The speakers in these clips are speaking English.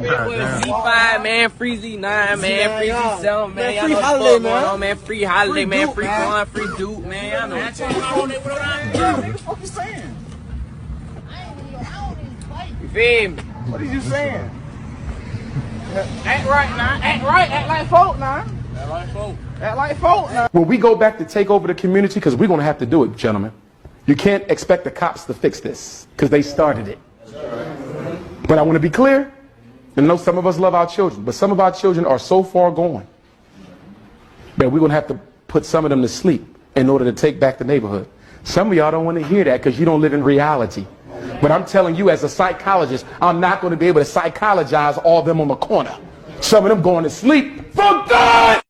Z5, man, free Z9, man, free Z7, man. Y'all know what's going on, man. Free Holiday, man, free Quan, free Duke, man. Y'all know what's going on. What the fuck you saying? You feel me? What are you saying? Act right now. Act right. Act like folk now. Act like folk. Act like folk now. When we go back to take over the community, because we're going to have to do it, gentlemen, you can't expect the cops to fix this because they started it. But I want to be clear. I know some of us love our children, but some of our children are so far gone that we're going to have to put some of them to sleep in order to take back the neighborhood. Some of y'all don't want to hear that because you don't live in reality. But I'm telling you, as a psychologist, I'm not going to be able to psychologize all of them on the corner. Some of them going to sleep for good!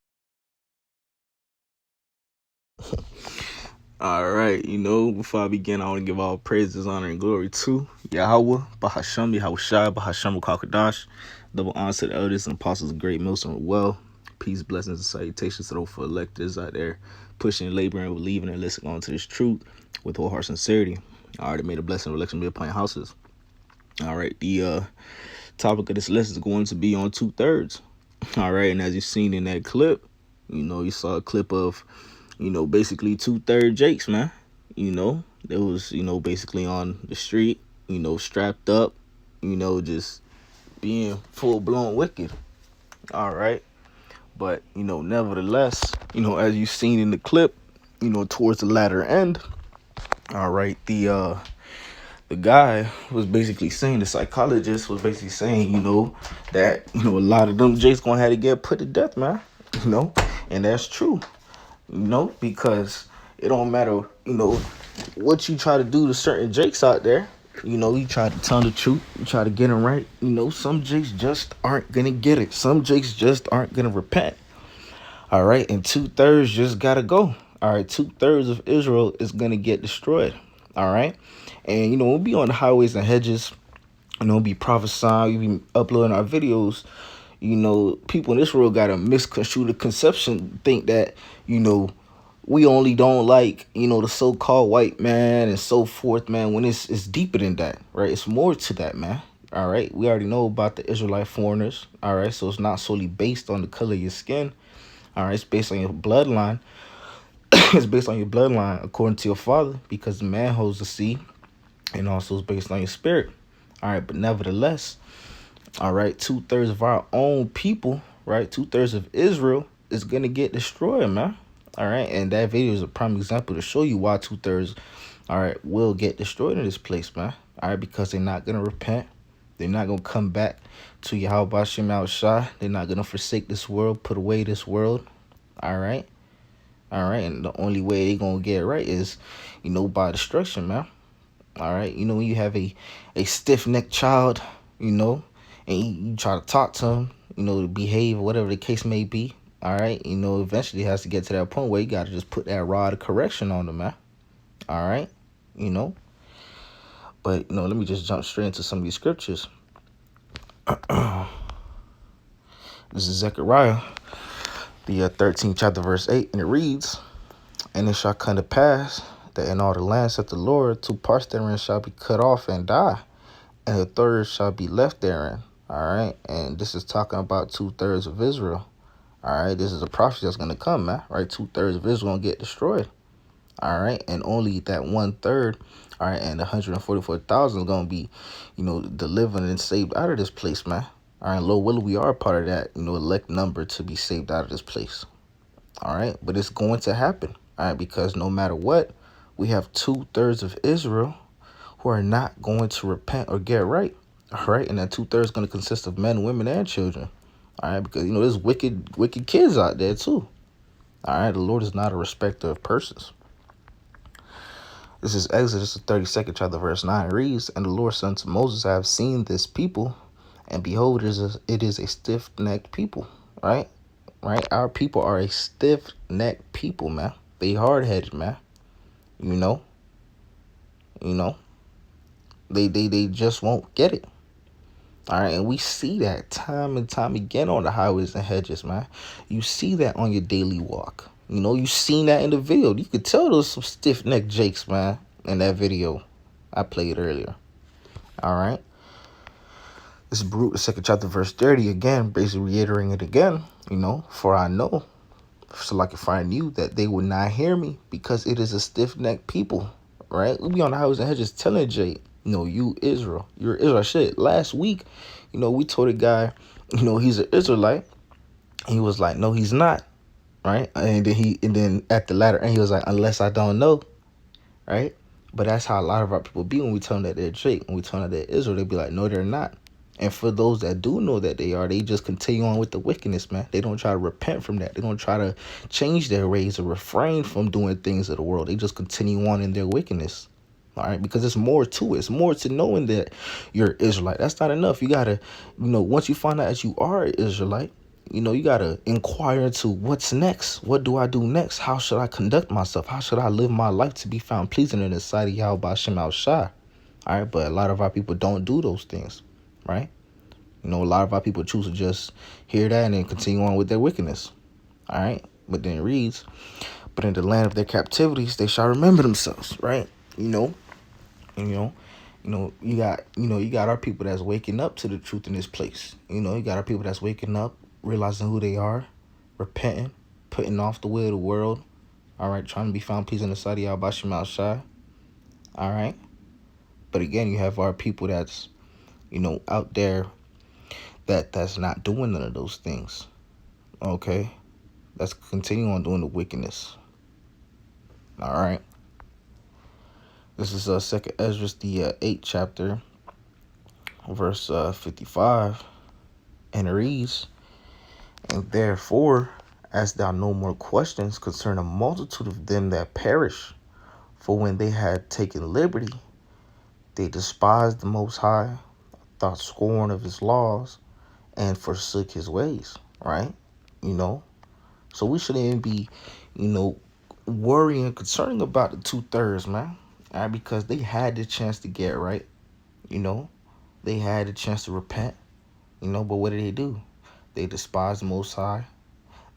All right, before I begin, I want to give all praises, honor, and glory to Yahweh, Bahasham, Yahushua, Bahasham, Kakadash, double honor to the elders and apostles of Great Millstone. Well, peace, blessings, and salutations to those for electors out there pushing, laboring, believing, and listening on to this truth with whole heart sincerity. I already made a blessing of election be upon your houses. All right, the topic of this lesson is going to be on 2/3. All right, and as you've seen in that clip, you saw a clip of basically 2/3 Jakes, man. It was, basically on the street, strapped up, just being full-blown wicked. All right. But, nevertheless, as you've seen in the clip, towards the latter end, all right, the guy was basically saying, the psychologist was basically saying, that, a lot of them Jakes gonna have to get put to death, man. And that's true. Because it don't matter, what you try to do to certain Jakes out there. You try to tell the truth, you try to get them right. Some Jakes just aren't going to get it. Some Jakes just aren't going to repent. All right, and 2/3 just got to go. All right, 2/3 of Israel is going to get destroyed. All right, and, we'll be on the highways and hedges, be prophesying, we'll be uploading our videos. People in this world got a misconstrued conception, think that, we only don't like, the so-called white man and so forth, man, when it's deeper than that, right? It's more to that, man. All right. We already know about the Israelite foreigners. All right. So it's not solely based on the color of your skin. All right. It's based on your bloodline. It's based on your bloodline according to your father, because the man holds the seed, and also it's based on your spirit. All right. But nevertheless, all right, 2/3 of our own people, right? 2/3 of Israel is going to get destroyed, man. All right. And that video is a prime example to show you why 2/3, all right, will get destroyed in this place, man. All right. Because they're not going to repent. They're not going to come back to Yahweh Bashem Al-Shah. They're not going to forsake this world, put away this world. All right. All right. And the only way they're going to get it right is, by destruction, man. All right. When you have a stiff-necked child, and you try to talk to him, to behave, whatever the case may be. All right. Eventually it has to get to that point where you got to just put that rod of correction on them, man. All right. But, let me just jump straight into some of these scriptures. This is Zechariah, the 13th chapter, verse 8, and it reads, "And it shall come to pass that in all the lands, saith the Lord, 2 parts therein shall be cut off and die, and a third shall be left therein." All right. And this is talking about 2/3 of Israel. All right. This is a prophecy that's going to come, man. Right. 2/3 of Israel going to get destroyed. All right. And only that 1/3, all right, and 144,000 is going to be, delivered and saved out of this place, man. All right. Lord willing, we are a part of that, elect number to be saved out of this place. All right. But it's going to happen. All right. Because no matter what, we have 2/3 of Israel who are not going to repent or get right. All right. And that 2/3 is going to consist of men, women, and children. All right. Because, there's wicked kids out there, too. All right. The Lord is not a respecter of persons. This is Exodus, the 32nd chapter, verse 9. It reads, "And the Lord said unto Moses, I have seen this people, and behold, it is a stiff-necked people." Right? Right? Our people are a stiff-necked people, man. They hard-headed, man. They just won't get it. All right, and we see that time and time again on the highways and hedges, man. You see that on your daily walk. You seen that in the video. You could tell those some stiff-necked Jakes, man, in that video I played earlier. All right. This is Baruch, the 2nd chapter, verse 30, again, basically reiterating it again, for I know, so like if I knew that they would not hear me because it is a stiff-necked people, right? We be on the highways and hedges telling Jay, you Israel, you're Israel. Shit, last week, we told a guy, he's an Israelite. He was like, no, he's not, right? And then at the latter end, he was like, unless I don't know, right? But that's how a lot of our people be when we tell them that they're Jake. When we tell them that they're Israel, they be like, no, they're not. And for those that do know that they are, they just continue on with the wickedness, man. They don't try to repent from that. They don't try to change their ways or refrain from doing things of the world. They just continue on in their wickedness, all right? Because there's more to it. It's more to knowing that you're Israelite. That's not enough. You got to, once you find out that you are an Israelite, you got to inquire into what's next. What do I do next? How should I conduct myself? How should I live my life to be found pleasing in the sight of Yahweh Hashem Al-Shai? All right, but a lot of our people don't do those things, right? A lot of our people choose to just hear that and then continue on with their wickedness, all right? But then it reads, but in the land of their captivities, they shall remember themselves, right? You got our people that's waking up to the truth in this place. You got our people that's waking up, realizing who they are, repenting, putting off the way of the world, all right, trying to be found pleasing in the sight of Yahweh Hashem Al-Shai, all right? But again, you have our people that's, out there that's not doing none of those things, okay? That's continuing on doing the wickedness, all right? This is 2nd Ezra, the 8th chapter, verse 55, and it reads, and therefore, ask thou no more questions concerning a multitude of them that perish, for when they had taken liberty, they despised the Most High, thought scorn of his laws, and forsook his ways, right? So we shouldn't even be, worrying, concerning about the 2/3, man, all right? Because they had the chance to get right, they had the chance to repent, but what did they do? They despised the Most High,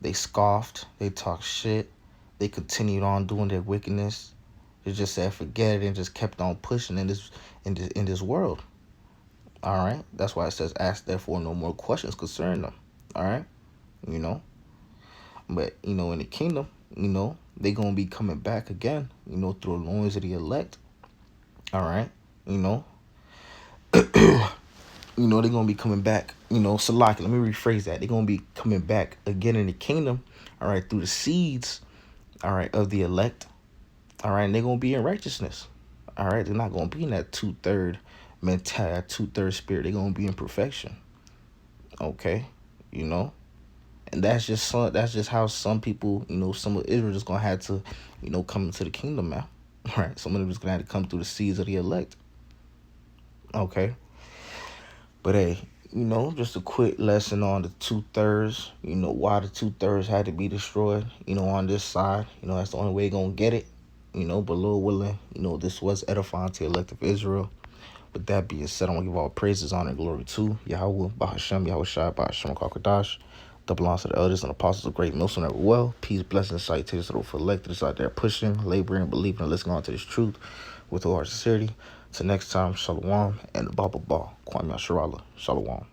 they scoffed, they talked shit, they continued on doing their wickedness. They just said forget it and just kept on pushing in this world. All right, that's why it says, ask therefore no more questions concerning them. All right, but in the kingdom, they gonna be coming back again, through the loins of the elect. All right, they're gonna be coming back, Salaki, let me rephrase that. They're gonna be coming back again in the kingdom, all right, through the seeds, all right, of the elect, all right, and they're gonna be in righteousness, all right. They're not gonna be in that 2/3 mentality, that 2/3 spirit. They're gonna be in perfection, okay, and that's just how some people, some of Israel is gonna have to, come into the kingdom, man. All right, some of them is gonna have to come through the seeds of the elect, okay. But hey, just a quick lesson on the 2/3, why the 2/3 had to be destroyed, on this side. That's the only way you're going to get it, but Lord willing, this was edifying to the elect of Israel. With that being said, I want to give all praises, honor, and glory to Yahweh, Bahashem, Yahweh Shai, Bahashem, Kakadash, double honor to the elders and apostles of great Milson ever well. Peace, blessings, salutations to those electors out there pushing, laboring, believing, and listening on to this truth with all our sincerity. Till next time, Shalom and the Baba Ba. Kwame Sharala. Shalom.